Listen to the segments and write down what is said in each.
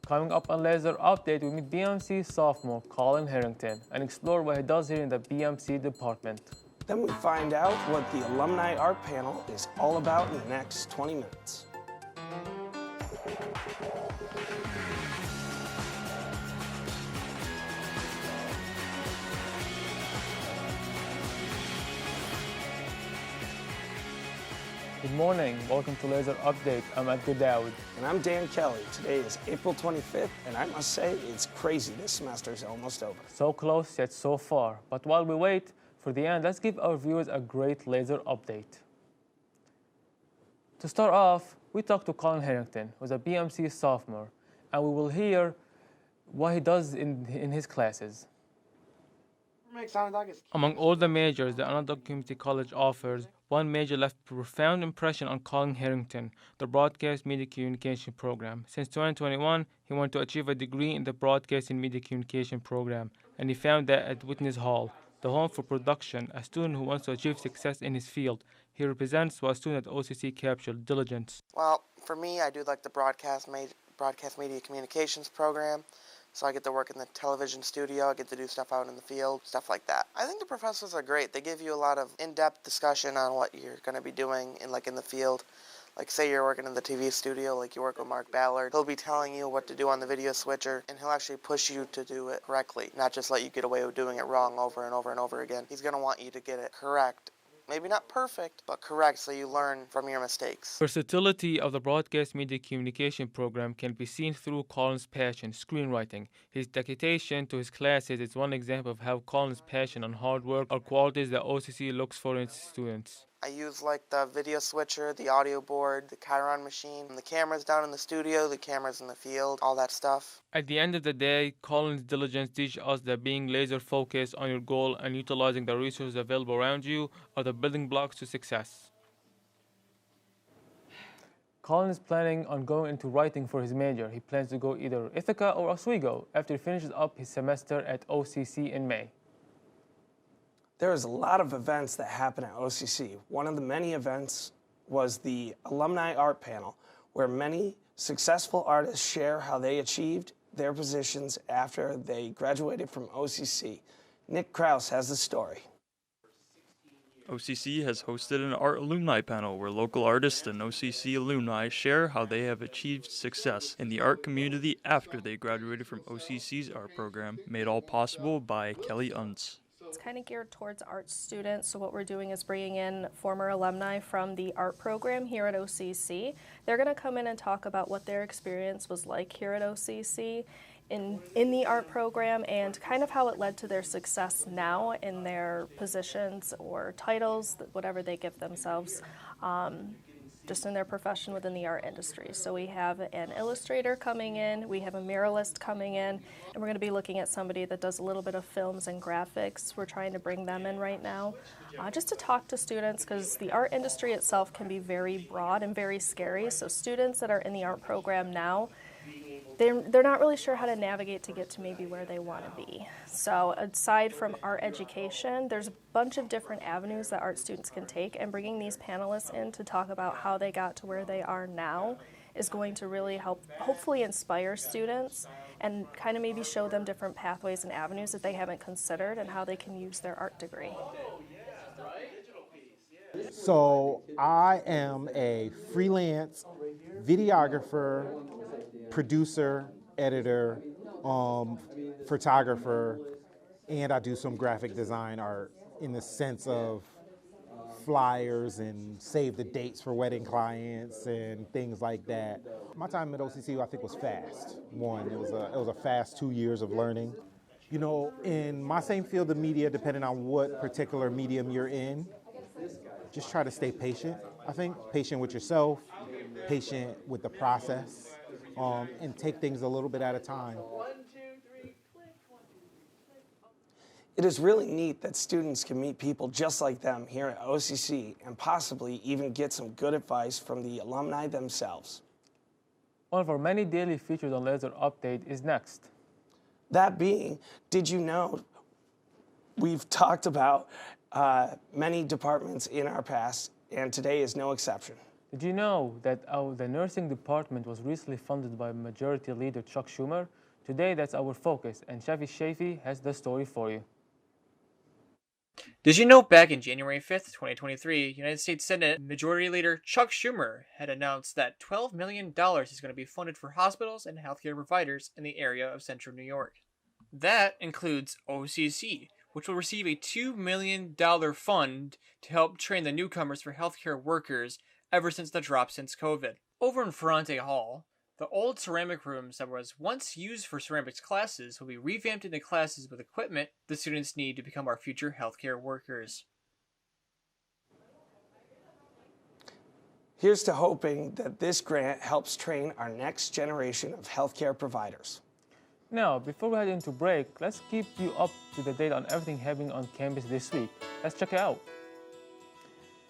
Coming up on Lazer Update, we meet BMC sophomore Colin Harrington and explore what he does here in the BMC department. Then we find out what the Alumni Art Panel is all about in the next 20 minutes. Good morning, welcome to Lazer Update. I'm Edgar Dowd. And I'm Dan Kelly. Today is April 25th, and I must say it's crazy. This semester is almost over. So close yet so far. But while we wait for the end, let's give our viewers a great Lazer update. To start off, we talked to Colin Harrington, who's a BMC sophomore, and we will hear what he does in his classes. Among all the majors that Anadolu Community College offers, one major left a profound impression on Colin Harrington, the Broadcast Media Communication program. Since 2021, he wanted to achieve a degree in the Broadcast and Media Communication program, and he found that at Witness Hall, the home for production, a student who wants to achieve success in his field. He represents what a student at OCC captured, diligence. Well, for me, I do like the Broadcast Media Communications program. So I get to work in the television studio, I get to do stuff out in the field, stuff like that. I think the professors are great. They give you a lot of in-depth discussion on what you're going to be doing in the field. Like say you're working in the TV studio, like you work with Mark Ballard. He'll be telling you what to do on the video switcher, and he'll actually push you to do it correctly, not just let you get away with doing it wrong over and over and over again. He's going to want you to get it correct. Maybe not perfect, but correct, so you learn from your mistakes. Versatility of the Broadcast Media Communication program can be seen through Colin's passion, screenwriting. His dedication to his classes is one example of how Colin's passion and hard work are qualities that OCC looks for in its students. I use the video switcher, the audio board, the Chiron machine, the cameras down in the studio, the cameras in the field, all that stuff. At the end of the day, Colin's diligence teaches us that being laser focused on your goal and utilizing the resources available around you are the building blocks to success. Colin is planning on going into writing for his major. He plans to go either Ithaca or Oswego after he finishes up his semester at OCC in May. There is a lot of events that happen at OCC. One of the many events was the Alumni Art Panel, where many successful artists share how they achieved their positions after they graduated from OCC. Nick Krause has the story. OCC has hosted an art alumni panel where local artists and OCC alumni share how they have achieved success in the art community after they graduated from OCC's art program, made all possible by Kelly Unz. It's kind of geared towards art students, so what we're doing is bringing in former alumni from the art program here at OCC. They're going to come in and talk about what their experience was like here at OCC in the art program and kind of how it led to their success now in their positions or titles, whatever they give themselves, just in their profession within the art industry. So we have an illustrator coming in, we have a muralist coming in, and we're going to be looking at somebody that does a little bit of films and graphics. We're trying to bring them in right now, just to talk to students, because the art industry itself can be very broad and very scary. So students that are in the art program now, they're not really sure how to navigate to get to maybe where they want to be. So aside from art education, there's a bunch of different avenues that art students can take, and bringing these panelists in to talk about how they got to where they are now is going to really help hopefully inspire students and kind of maybe show them different pathways and avenues that they haven't considered and how they can use their art degree. So I am a freelance videographer, producer, editor, photographer, and I do some graphic design art in the sense of flyers and save the dates for wedding clients and things like that. My time at OCC, I think, was fast. One, it was a fast 2 years of learning. You know, in my same field of media, depending on what particular medium you're in, just try to stay patient. I think patient with yourself, patient with the process, and take things a little bit at a time. It is really neat that students can meet people just like them here at OCC and possibly even get some good advice from the alumni themselves. One of our many daily features on Lazer Update is next. That being, did you know we've talked about many departments in our past, and today is no exception. Did you know that the nursing department was recently funded by Majority Leader Chuck Schumer? Today, that's our focus, and Chafee has the story for you. Did you know back in January 5th, 2023, United States Senate Majority Leader Chuck Schumer had announced that $12 million is going to be funded for hospitals and healthcare providers in the area of central New York? That includes OCC, which will receive a $2 million fund to help train the newcomers for healthcare workers ever since the drop since COVID. Over in Ferrante Hall, the old ceramic rooms that was once used for ceramics classes will be revamped into classes with equipment the students need to become our future healthcare workers. Here's to hoping that this grant helps train our next generation of healthcare providers. Now, before we head into break, let's keep you up to the date on everything happening on campus this week. Let's check it out.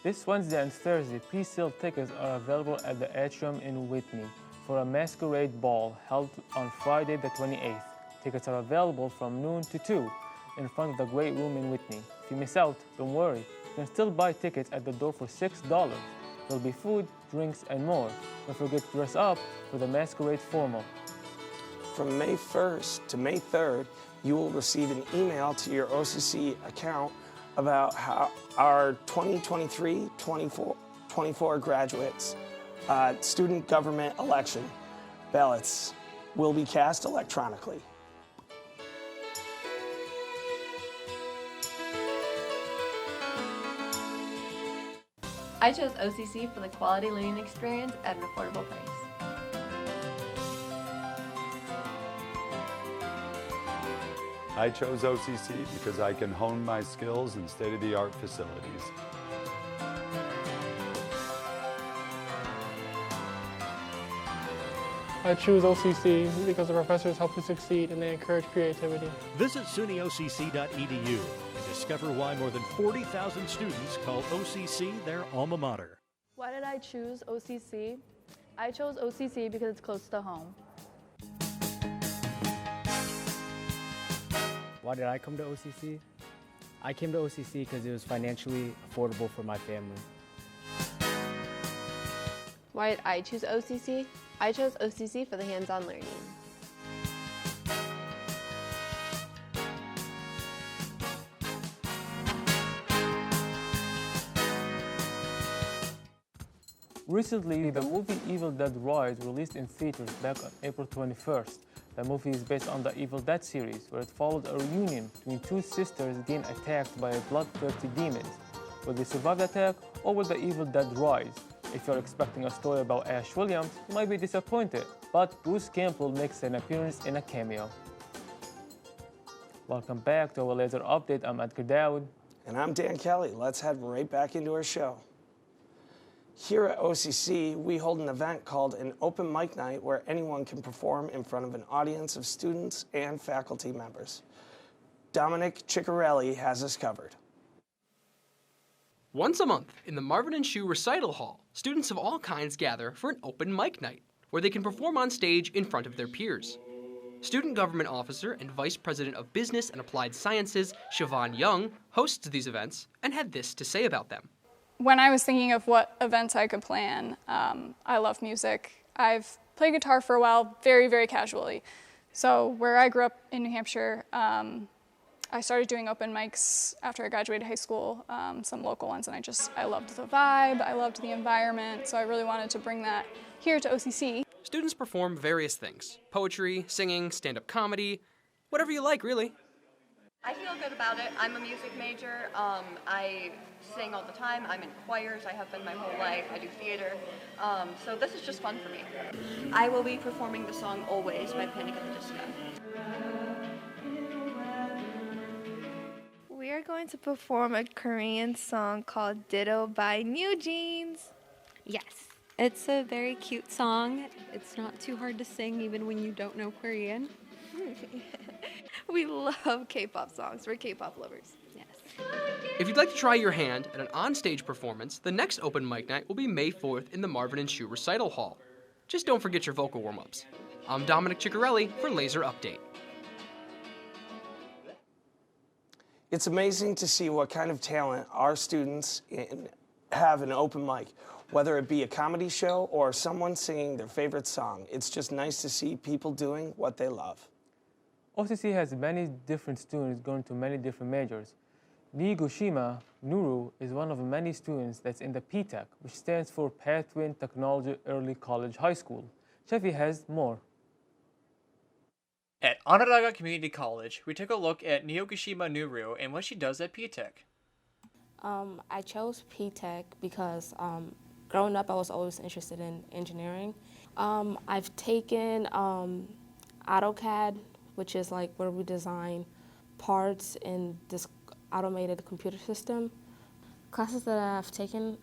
This Wednesday and Thursday, pre-sale tickets are available at the Atrium in Whitney for a masquerade ball held on Friday the 28th. Tickets are available from noon to 2 in front of the Great Room in Whitney. If you miss out, don't worry. You can still buy tickets at the door for $6. There'll be food, drinks, and more. Don't forget to dress up for the masquerade formal. From May 1st to May 3rd, you will receive an email to your OCC account about how our 2023-24 graduates student government election ballots will be cast electronically. I chose OCC for the quality learning experience at an affordable price. I chose OCC because I can hone my skills in state-of-the-art facilities. I choose OCC because the professors help you succeed and they encourage creativity. Visit sunyocc.edu and discover why more than 40,000 students call OCC their alma mater. Why did I choose OCC? I chose OCC because it's close to home. Why did I come to OCC? I came to OCC because it was financially affordable for my family. Why did I choose OCC? I chose OCC for the hands-on learning. Recently, the movie Evil Dead Rise released in theaters back on April 21st. The movie is based on the Evil Dead series, where it follows a reunion between two sisters getting attacked by bloodthirsty demons. Will they survive the attack, or will the Evil Dead rise? If you're expecting a story about Ash Williams, you might be disappointed, but Bruce Campbell makes an appearance in a cameo. Welcome back to our Lazer Update. I'm Edgar Dowd. And I'm Dan Kelly. Let's head right back into our show. Here at OCC, we hold an event called an Open Mic Night where anyone can perform in front of an audience of students and faculty members. Dominic Ciccarelli has us covered. Once a month, in the Marvin & Shue Recital Hall, students of all kinds gather for an Open Mic Night, where they can perform on stage in front of their peers. Student Government Officer and Vice President of Business and Applied Sciences, Siobhan Young, hosts these events and had this to say about them. When I was thinking of what events I could plan, I love music. I've played guitar for a while, very, very casually. So where I grew up in New Hampshire, I started doing open mics after I graduated high school, some local ones, and I loved the vibe, I loved the environment, so I really wanted to bring that here to OCC. Students perform various things: poetry, singing, stand-up comedy, whatever you like, really. I feel good about it. I'm a music major. I sing all the time. I'm in choirs. I have been my whole life. I do theater. So this is just fun for me. I will be performing the song Always by Panic at the Disco. We are going to perform a Korean song called Ditto by New Jeans. Yes, it's a very cute song. It's not too hard to sing even when you don't know Korean. We love K-pop songs. We're K-pop lovers. Yes. If you'd like to try your hand at an on-stage performance, the next Open Mic Night will be May 4th in the Marvin & Shue Recital Hall. Just don't forget your vocal warm-ups. I'm Dominic Ciccarelli for Lazer Update. It's amazing to see what kind of talent our students have in open mic. Whether it be a comedy show or someone singing their favorite song, it's just nice to see people doing what they love. OCC has many different students going to many different majors. Nigushima Nuru is one of many students that's in the PTAC, which stands for Pathway in Technology Early College High School. Chafee has more. At Onondaga Community College, we took a look at Nyokushima Nuru and what she does at PTAC. I chose PTAC because growing up I was always interested in engineering. I've taken AutoCAD, which is like where we design parts in this automated computer system. Classes that I've taken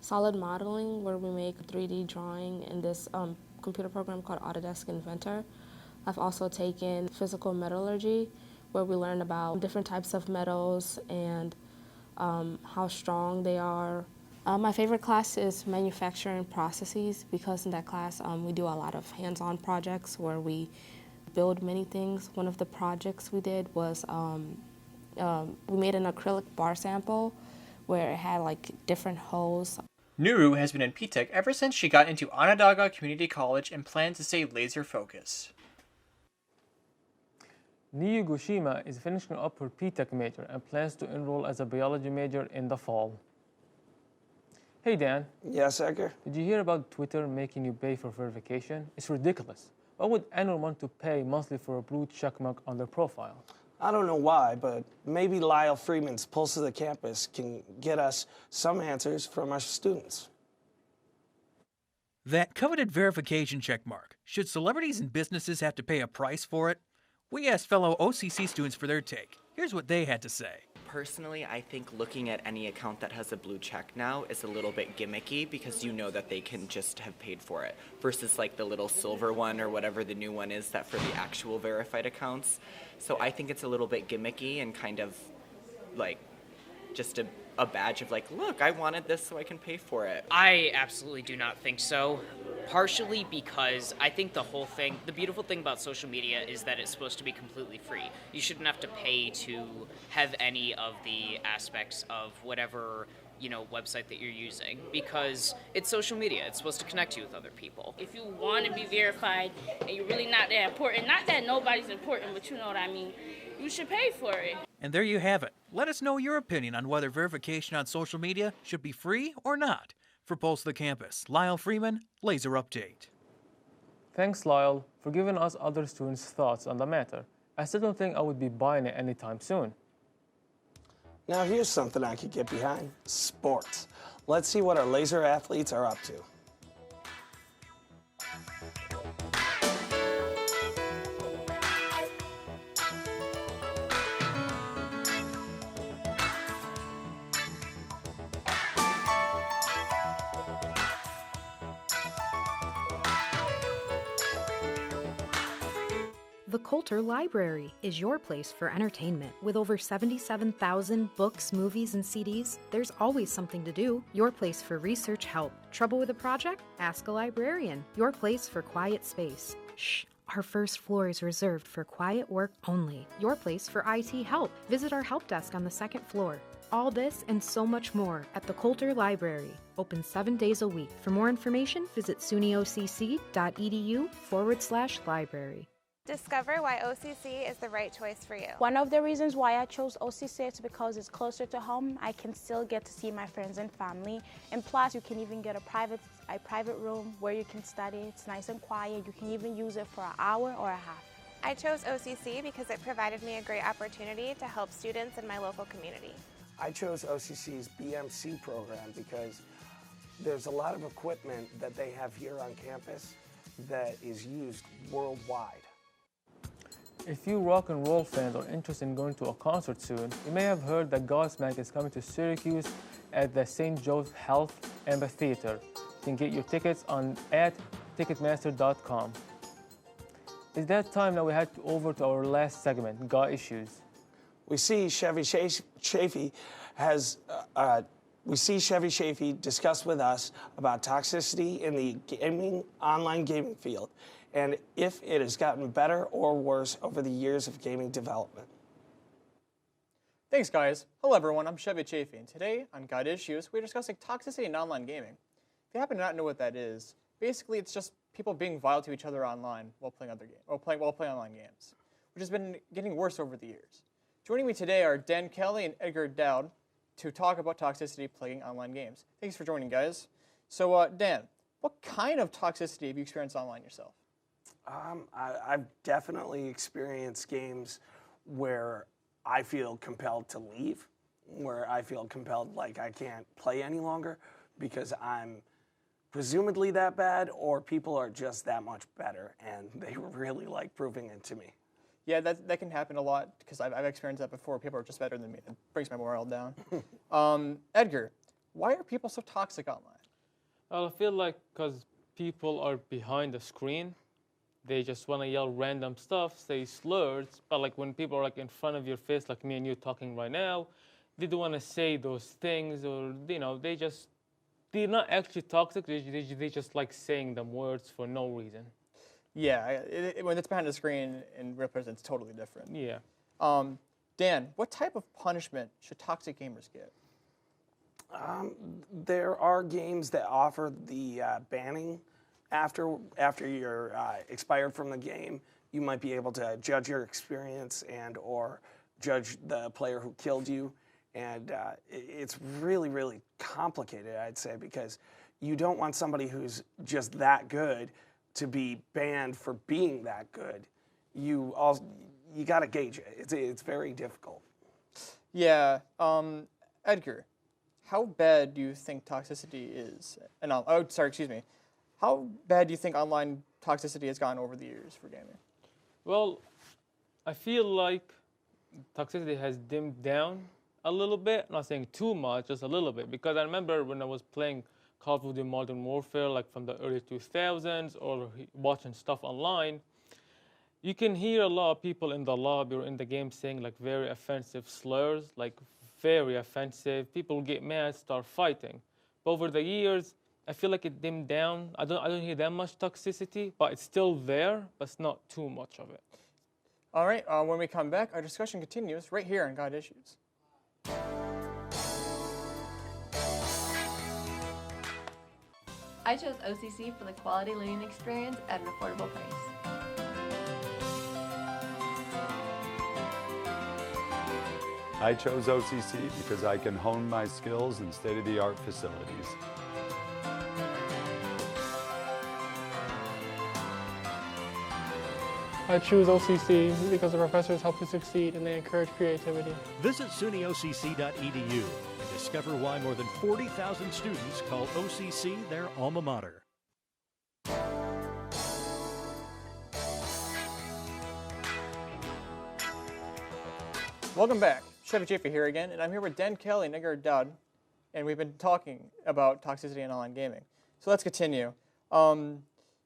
solid modeling, where we make a 3D drawing in this computer program called Autodesk Inventor. I've also taken physical metallurgy, where we learn about different types of metals and how strong they are. My favorite class is manufacturing processes, because in that class we do a lot of hands-on projects where we build many things. One of the projects we did was we made an acrylic bar sample where it had like different holes. Nuru has been in PTAC ever since she got into Onondaga Community College and plans to stay laser focused. Nigushima is finishing up her PTAC major and plans to enroll as a biology major in the fall. Hey Dan. Yes, Edgar? Did you hear about Twitter making you pay for verification? It's ridiculous. Why would anyone want to pay monthly for a blue checkmark on their profile? I don't know why, but maybe Lyle Freeman's Pulse of the Campus can get us some answers from our students. That coveted verification checkmark. Should celebrities and businesses have to pay a price for it? We asked fellow OCC students for their take. Here's what they had to say. Personally, I think looking at any account that has a blue check now is a little bit gimmicky, because you know that they can just have paid for it, versus like the little silver one or whatever the new one is that for the actual verified accounts. So I think it's a little bit gimmicky and kind of like just a badge of like, look, I wanted this so I can pay for it. I absolutely do not think so. Partially because I think the beautiful thing about social media is that it's supposed to be completely free. You shouldn't have to pay to have any of the aspects of whatever, website that you're using, because it's social media. It's supposed to connect you with other people. If you want to be verified and you're really not that important, not that nobody's important, but you know what I mean, you should pay for it. And there you have it. Let us know your opinion on whether verification on social media should be free or not. For Pulse of the Campus, Lyle Freeman, Lazer Update. Thanks, Lyle, for giving us other students' thoughts on the matter. I still don't think I would be buying it anytime soon. Now here's something I could get behind. Sports. Let's see what our laser athletes are up to. The Coulter Library is your place for entertainment. With over 77,000 books, movies, and CDs, there's always something to do. Your place for research help. Trouble with a project? Ask a librarian. Your place for quiet space. Shh. Our first floor is reserved for quiet work only. Your place for IT help. Visit our help desk on the second floor. All this and so much more at the Coulter Library. Open 7 days a week. For more information, visit sunyocc.edu/library. Discover why OCC is the right choice for you. One of the reasons why I chose OCC is because it's closer to home. I can still get to see my friends and family, and plus you can even get a private room where you can study. It's nice and quiet. You can even use it for an hour or a half. I chose OCC because it provided me a great opportunity to help students in my local community. I chose OCC's BMC program because there's a lot of equipment that they have here on campus that is used worldwide. If you rock and roll fans are interested in going to a concert soon, you may have heard that Godsmack is coming to Syracuse at the St. Joe's Health Amphitheater. You can get your tickets at Ticketmaster.com. It's that time that we head over to our last segment, Got Issues. We see Chafee discuss with us about toxicity in the online gaming field, and if it has gotten better or worse over the years of gaming development. Thanks, guys. Hello, everyone. I'm Chafee, and today on Got Issues, we're discussing toxicity in online gaming. If you happen to not know what that is, basically it's just people being vile to each other online while playing other games, while playing online games, which has been getting worse over the years. Joining me today are Dan Kelly and Edgar Dowd to talk about toxicity playing online games. Thanks for joining, guys. So, Dan, what kind of toxicity have you experienced online yourself? I've definitely experienced games where I feel compelled to leave, where I feel compelled like I can't play any longer because I'm presumably that bad or people are just that much better and they really like proving it to me. Yeah, that can happen a lot because I've experienced that before. People are just better than me. It brings my morale down. Edgar, why are people so toxic online? Well, I feel like because people are behind the screen, they just want to yell random stuff, say slurs, but like when people are like in front of your face, like me and you talking right now, they don't want to say those things, or they're not actually toxic. They just like saying them words for no reason. Yeah, when it's behind the screen in real person, it's totally different. Yeah. Dan, what type of punishment should toxic gamers get? There are games that offer the banning. After you're expired from the game, you might be able to judge your experience and or judge the player who killed you. And it's really, really complicated, I'd say, because you don't want somebody who's just that good to be banned for being that good. You got to gauge it. It's very difficult. Yeah. Edgar, how bad do you think toxicity is? How bad do you think online toxicity has gotten over the years for gaming? Well, I feel like toxicity has dimmed down a little bit. I'm not saying too much, just a little bit. Because I remember when I was playing Call of Duty Modern Warfare, like from the early 2000s, or watching stuff online, you can hear a lot of people in the lobby or in the game saying like very offensive slurs, like very offensive. People get mad, start fighting. But over the years, I feel like it dimmed down. I don't hear that much toxicity, but it's still there, but it's not too much of it. All right, when we come back, our discussion continues right here on Got Issues. I chose OCC for the quality learning experience at an affordable price. I chose OCC because I can hone my skills in state-of-the-art facilities. I choose OCC because the professors help you succeed and they encourage creativity. Visit sunyocc.edu and discover why more than 40,000 students call OCC their alma mater. Welcome back. Chafee here again, and I'm here with Dan Kelly and Edgar Dowd, and we've been talking about toxicity in online gaming. So let's continue.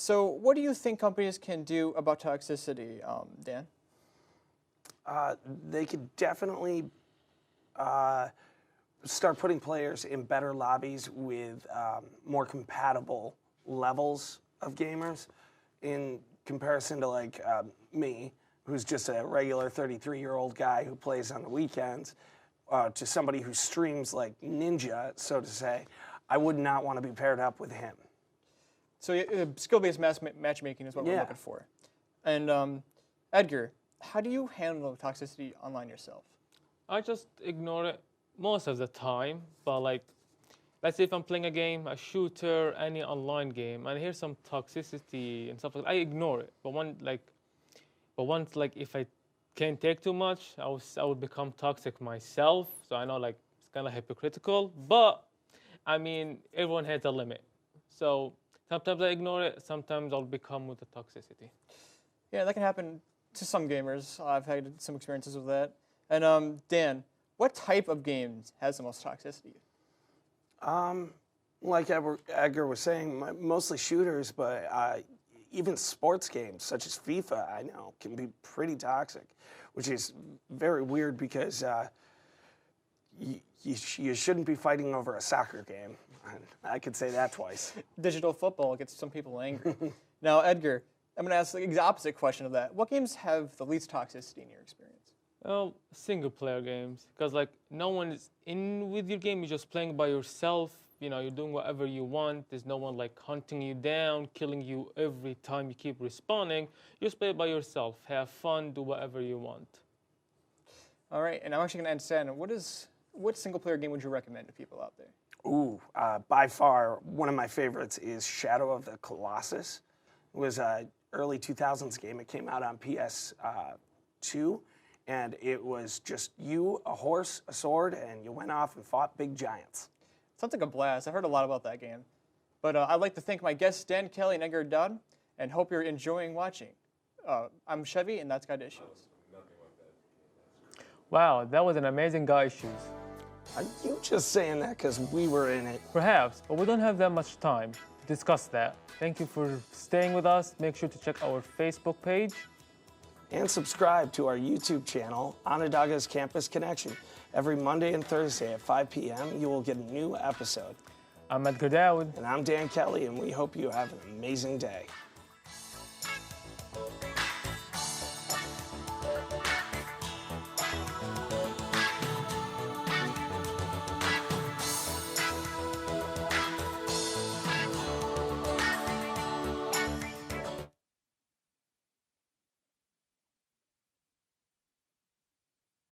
So what do you think companies can do about toxicity, Dan? They could definitely start putting players in better lobbies with more compatible levels of gamers in comparison to like me, who's just a regular 33-year-old guy who plays on the weekends, to somebody who streams like ninja, so to say. I would not want to be paired up with him. So skill-based matchmaking is what we're looking for. And Edgar, how do you handle toxicity online yourself? I just ignore it most of the time. But like, let's say if I'm playing a game, a shooter, any online game, and I hear some toxicity and stuff like that, I ignore it. But once if I can't take too much, I would become toxic myself. So I know like it's kind of hypocritical, but I mean everyone has a limit. So sometimes I ignore it, sometimes I'll become with the toxicity. Yeah, that can happen to some gamers. I've had some experiences with that. And Dan, what type of games has the most toxicity? Like Edgar was saying, mostly shooters, but even sports games such as FIFA, I know, can be pretty toxic, which is very weird because you shouldn't be fighting over a soccer game. I could say that twice. Digital football gets some people angry. Now, Edgar, I'm going to ask the opposite question of that. What games have the least toxicity in your experience? Well, single player games, because like no one is in with your game, you're just playing by yourself, you know, you're doing whatever you want, there's no one like hunting you down, killing you every time you keep respawning, you just play it by yourself, have fun, do whatever you want. All right, and I'm actually gonna understand, what single player game would you recommend to people out there? Ooh, by far, one of my favorites is Shadow of the Colossus. It was an early 2000s game. It came out on PS2, and it was just you, a horse, a sword, and you went off and fought big giants. Sounds like a blast. I've heard a lot about that game. But I'd like to thank my guests, Dan Kelly and Edgar Dodd, and hope you're enjoying watching. I'm Chafee, and that's Guide to Issues. Wow, that was an amazing Guy Issues. Are you just saying that because we were in it? Perhaps, but we don't have that much time to discuss that. Thank you for staying with us. Make sure to check our Facebook page. And subscribe to our YouTube channel, Onondaga's Campus Connection. Every Monday and Thursday at 5 p.m., you will get a new episode. I'm Edgar Dowd. And I'm Dan Kelly, and we hope you have an amazing day.